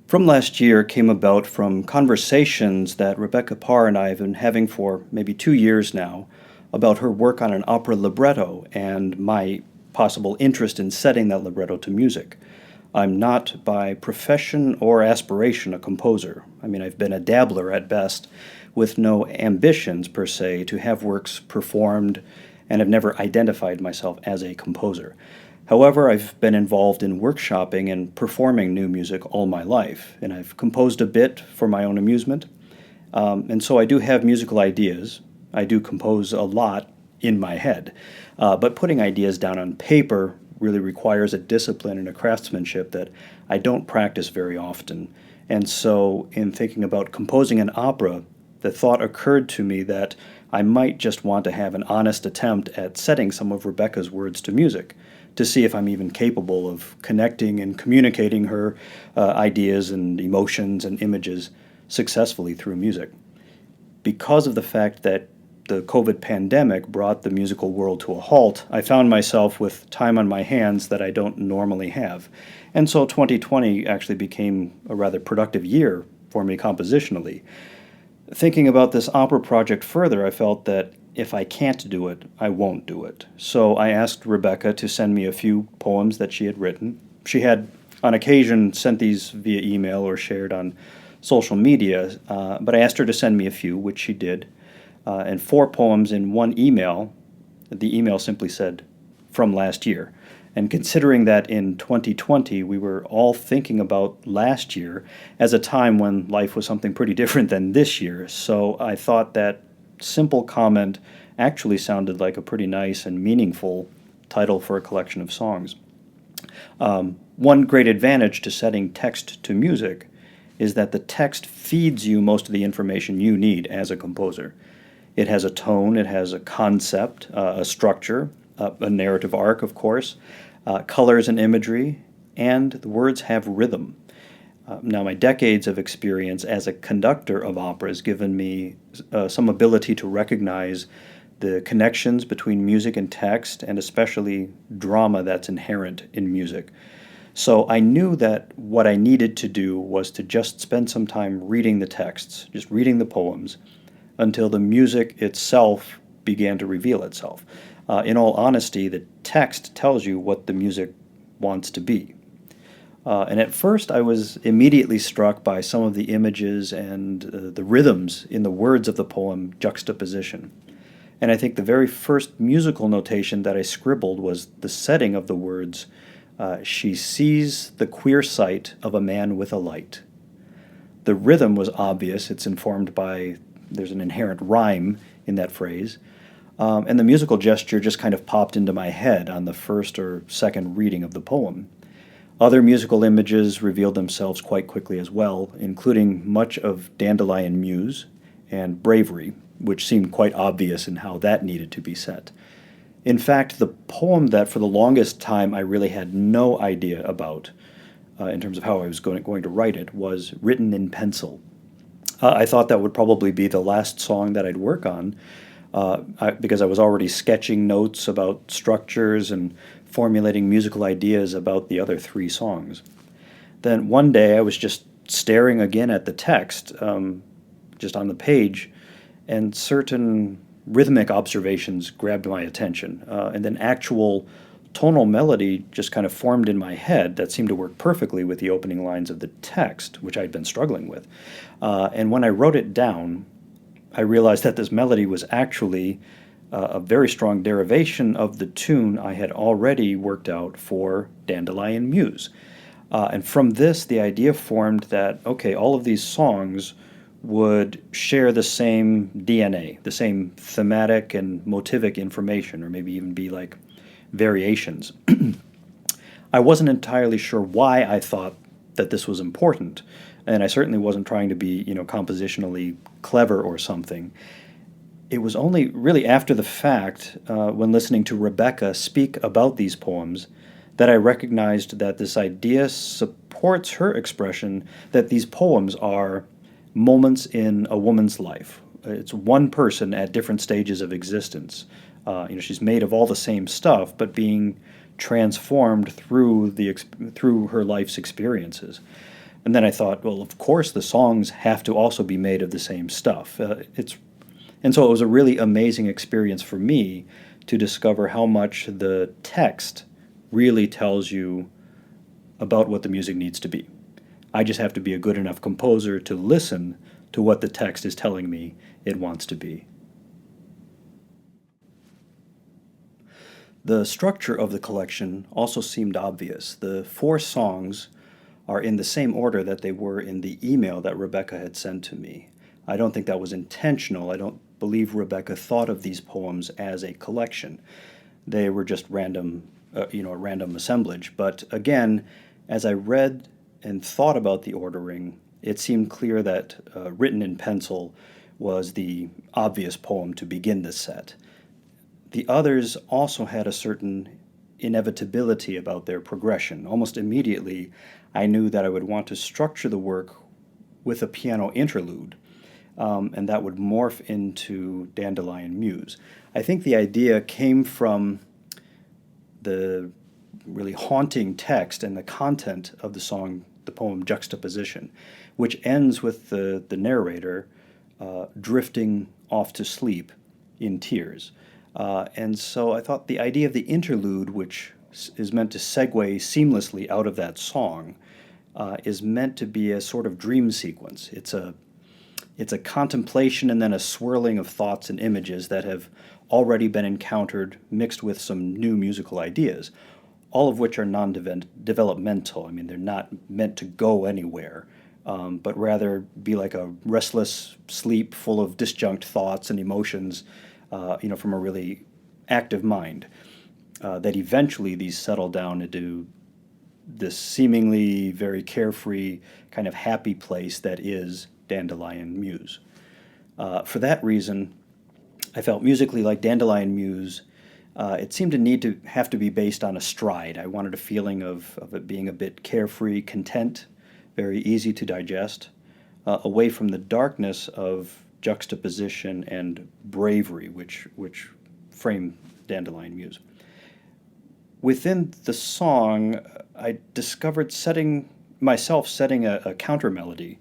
From last year came about from conversations that Rebecca Parr and I have been having for maybe 2 years now about her work on an opera libretto and my possible interest in setting that libretto to music. I'm not by profession or aspiration a composer. I mean, I've been a dabbler at best, with no ambitions per se to have works performed, and have never identified myself as a composer. However, I've been involved in workshopping and performing new music all my life, and I've composed a bit for my own amusement. And so I do have musical ideas. I do compose a lot in my head. But putting ideas down on paper really requires a discipline and a craftsmanship that I don't practice very often. And so, in thinking about composing an opera, the thought occurred to me that I might just want to have an honest attempt at setting some of Rebecca's words to music, to see if I'm even capable of connecting and communicating her ideas and emotions and images successfully through music. Because of the fact that the COVID pandemic brought the musical world to a halt, I found myself with time on my hands that I don't normally have. And so 2020 actually became a rather productive year for me compositionally. Thinking about this opera project further, I felt that if I can't do it, I won't do it. So I asked Rebecca to send me a few poems that she had written. She had, on occasion, sent these via email or shared on social media, but I asked her to send me a few, which she did. And 4 poems in one email. The email simply said, "From last year." And considering that in 2020 we were all thinking about last year as a time when life was something pretty different than this year, so I thought that simple comment actually sounded like a pretty nice and meaningful title for a collection of songs. One great advantage to setting text to music is that the text feeds you most of the information you need as a composer. It has a tone, it has a concept, a structure, a narrative arc, of course, colors and imagery, and the words have rhythm. Now, my decades of experience as a conductor of opera has given me some ability to recognize the connections between music and text, and especially drama that's inherent in music. So I knew that what I needed to do was to just spend some time reading the texts, just reading the poems, until the music itself began to reveal itself. In all honesty, the text tells you what the music wants to be. And at first, I was immediately struck by some of the images and the rhythms in the words of the poem juxtaposition. And I think the very first musical notation that I scribbled was the setting of the words, "She sees the queer sight of a man with a light." The rhythm was obvious. It's informed by, there's an inherent rhyme in that phrase. And the musical gesture just kind of popped into my head on the first or second reading of the poem. Other musical images revealed themselves quite quickly as well, including much of Dandelion Muse and Bravery, which seemed quite obvious in how that needed to be set. In fact, the poem that for the longest time I really had no idea about, in terms of how I was going to write it, was written in pencil. I thought that would probably be the last song that I'd work on, because I was already sketching notes about structures and formulating musical ideas about the other 3 songs. Then one day I was just staring again at the text, just on the page, and certain rhythmic observations grabbed my attention. And then actual tonal melody just kind of formed in my head that seemed to work perfectly with the opening lines of the text, which I'd been struggling with. And when I wrote it down, I realized that this melody was actually a very strong derivation of the tune I had already worked out for Dandelion Muse. And from this, the idea formed that, okay, all of these songs would share the same DNA, the same thematic and motivic information, or maybe even be like variations. I wasn't entirely sure why I thought that this was important, and I certainly wasn't trying to be, compositionally clever or something. It was only really after the fact, when listening to Rebecca speak about these poems, that I recognized that this idea supports her expression that these poems are moments in a woman's life. It's one person at different stages of existence. She's made of all the same stuff, but being transformed through her life's experiences. And then I thought, well, of course the songs have to also be made of the same stuff. And so it was a really amazing experience for me to discover how much the text really tells you about what the music needs to be. I just have to be a good enough composer to listen to what the text is telling me it wants to be. The structure of the collection also seemed obvious. The four songs are in the same order that they were in the email that Rebecca had sent to me. I don't think that was intentional. I don't believe Rebecca thought of these poems as a collection. They were just a random assemblage. But again, as I read and thought about the ordering, it seemed clear that Written in Pencil was the obvious poem to begin this set. The others also had a certain inevitability about their progression. Almost immediately, I knew that I would want to structure the work with a piano interlude, and that would morph into Dandelion Muse. I think the idea came from the really haunting text and the content of the song, the poem Juxtaposition, which ends with the narrator drifting off to sleep in tears. And so I thought the idea of the interlude, which is meant to segue seamlessly out of that song, is meant to be a sort of dream sequence. It's a contemplation and then a swirling of thoughts and images that have already been encountered, mixed with some new musical ideas, all of which are non-developmental. I mean, they're not meant to go anywhere, but rather be like a restless sleep full of disjunct thoughts and emotions, from a really active mind, that eventually these settle down into this seemingly very carefree, kind of happy place that is Dandelion Muse. For that reason, I felt musically like Dandelion Muse, it seemed to have to be based on a stride. I wanted a feeling of it being a bit carefree, content, very easy to digest, away from the darkness of juxtaposition and bravery, which frame Dandelion Muse. Within the song, I discovered setting a counter melody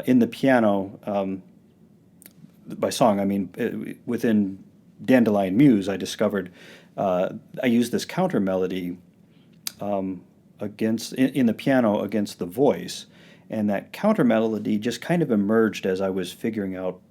in the piano. By song, I mean within Dandelion Muse, I discovered I used this counter melody in the piano against the voice, and that counter melody just kind of emerged as I was figuring out,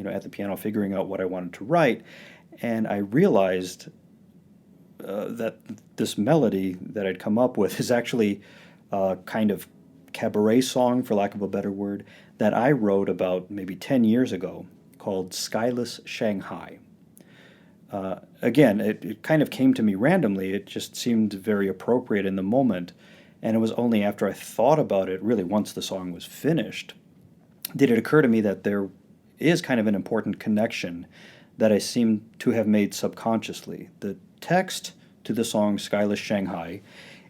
at the piano, figuring out what I wanted to write, and I realized that this melody that I'd come up with is actually a kind of cabaret song, for lack of a better word, that I wrote about maybe 10 years ago, called Skyless Shanghai. Again, it kind of came to me randomly. It just seemed very appropriate in the moment, and it was only after I thought about it, really once the song was finished, did it occur to me that there is kind of an important connection that I seem to have made subconsciously. The text to the song Skyless Shanghai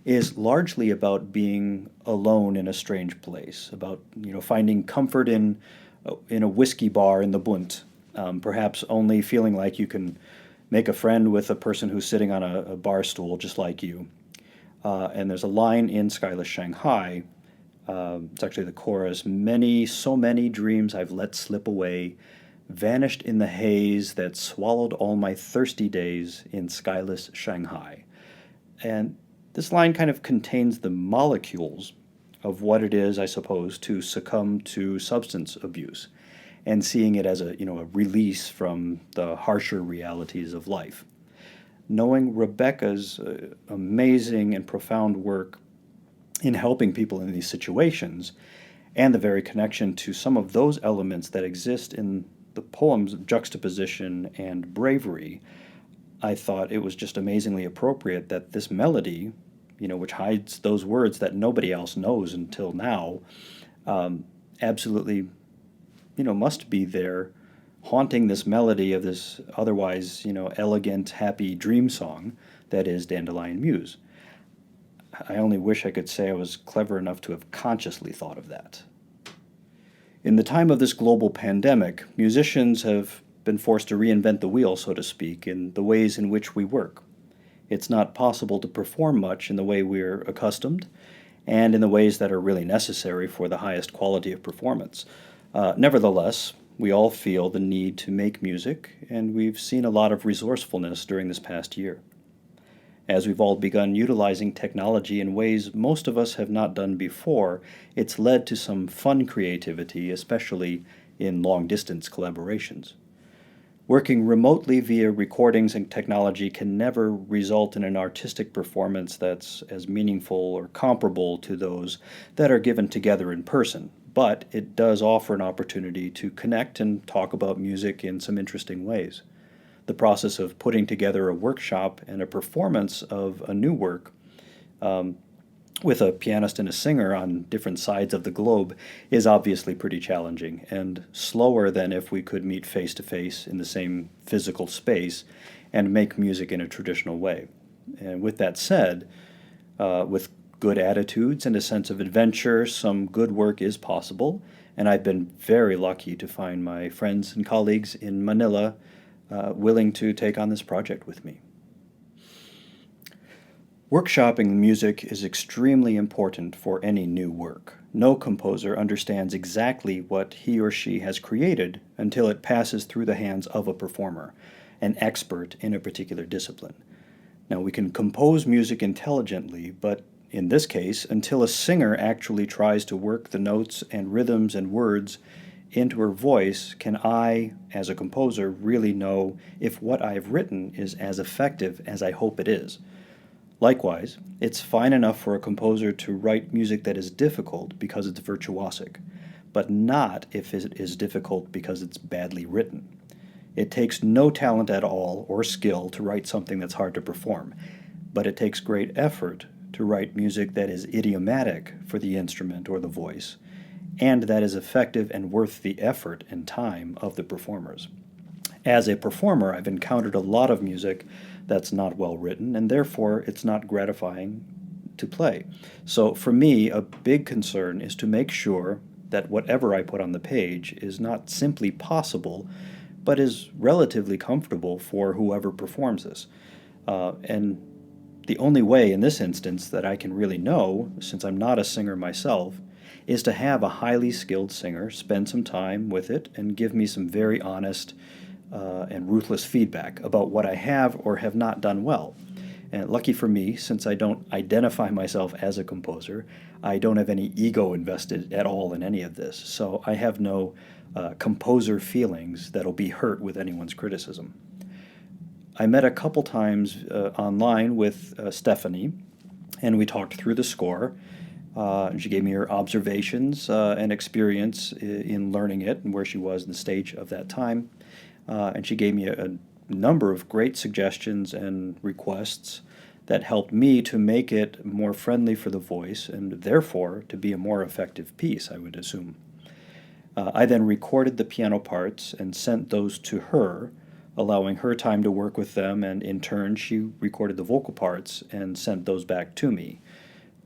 is largely about being alone in a strange place, about finding comfort in a whiskey bar in the Bund, perhaps only feeling like you can make a friend with a person who's sitting on a bar stool just like you. And there's a line in Skyless Shanghai, it's actually the chorus, so many dreams I've let slip away, vanished in the haze that swallowed all my thirsty days in Skyless Shanghai. And this line kind of contains the molecules of what it is, I suppose, to succumb to substance abuse, and seeing it as a release from the harsher realities of life. Knowing Rebecca's amazing and profound work in helping people in these situations, and the very connection to some of those elements that exist in the poem's juxtaposition and bravery, I thought it was just amazingly appropriate that this melody, which hides those words that nobody else knows until now, absolutely, must be there, haunting this melody of this otherwise, elegant, happy dream song that is Dandelion Muse. I only wish I could say I was clever enough to have consciously thought of that. In the time of this global pandemic, musicians have been forced to reinvent the wheel, so to speak, in the ways in which we work. It's not possible to perform much in the way we're accustomed, and in the ways that are really necessary for the highest quality of performance. Nevertheless, we all feel the need to make music, and we've seen a lot of resourcefulness during this past year. As we've all begun utilizing technology in ways most of us have not done before, it's led to some fun creativity, especially in long distance collaborations. Working remotely via recordings and technology can never result in an artistic performance that's as meaningful or comparable to those that are given together in person, but it does offer an opportunity to connect and talk about music in some interesting ways. The process of putting together a workshop and a performance of a new work with a pianist and a singer on different sides of the globe is obviously pretty challenging and slower than if we could meet face to face in the same physical space and make music in a traditional way. And with that said, with good attitudes and a sense of adventure, some good work is possible, and I've been very lucky to find my friends and colleagues in Manila willing to take on this project with me. Workshopping music is extremely important for any new work. No composer understands exactly what he or she has created until it passes through the hands of a performer, an expert in a particular discipline. Now, we can compose music intelligently, but in this case, until a singer actually tries to work the notes and rhythms and words into her voice, can I, as a composer, really know if what I've written is as effective as I hope it is. Likewise, it's fine enough for a composer to write music that is difficult because it's virtuosic, but not if it is difficult because it's badly written. It takes no talent at all or skill to write something that's hard to perform, but it takes great effort to write music that is idiomatic for the instrument or the voice, and that is effective and worth the effort and time of the performers. As a performer, I've encountered a lot of music that's not well written, and therefore it's not gratifying to play. So for me, a big concern is to make sure that whatever I put on the page is not simply possible, but is relatively comfortable for whoever performs this. And the only way in this instance that I can really know, since I'm not a singer myself, is to have a highly skilled singer spend some time with it and give me some very honest and ruthless feedback about what I have or have not done well. And lucky for me, since I don't identify myself as a composer, I don't have any ego invested at all in any of this. So I have no composer feelings that'll be hurt with anyone's criticism. I met a couple times online with Stephanie, and we talked through the score. She gave me her observations and experience in learning it and where she was in the stage of that time. And she gave me a number of great suggestions and requests that helped me to make it more friendly for the voice and therefore to be a more effective piece, I would assume. I then recorded the piano parts and sent those to her, allowing her time to work with them, and in turn she recorded the vocal parts and sent those back to me.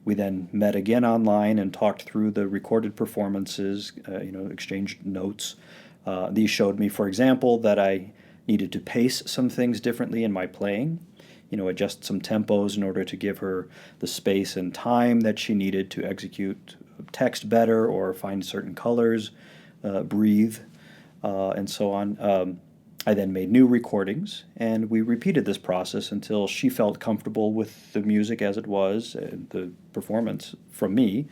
We then met again online and talked through the recorded performances, exchanged notes. These showed me, for example, that I needed to pace some things differently in my playing, adjust some tempos in order to give her the space and time that she needed to execute text better or find certain colors, breathe, and so on. I then made new recordings, and we repeated this process until she felt comfortable with the music as it was, the performance from me,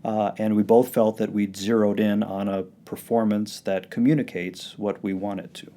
and we both felt that we'd zeroed in on a performance that communicates what we want it to.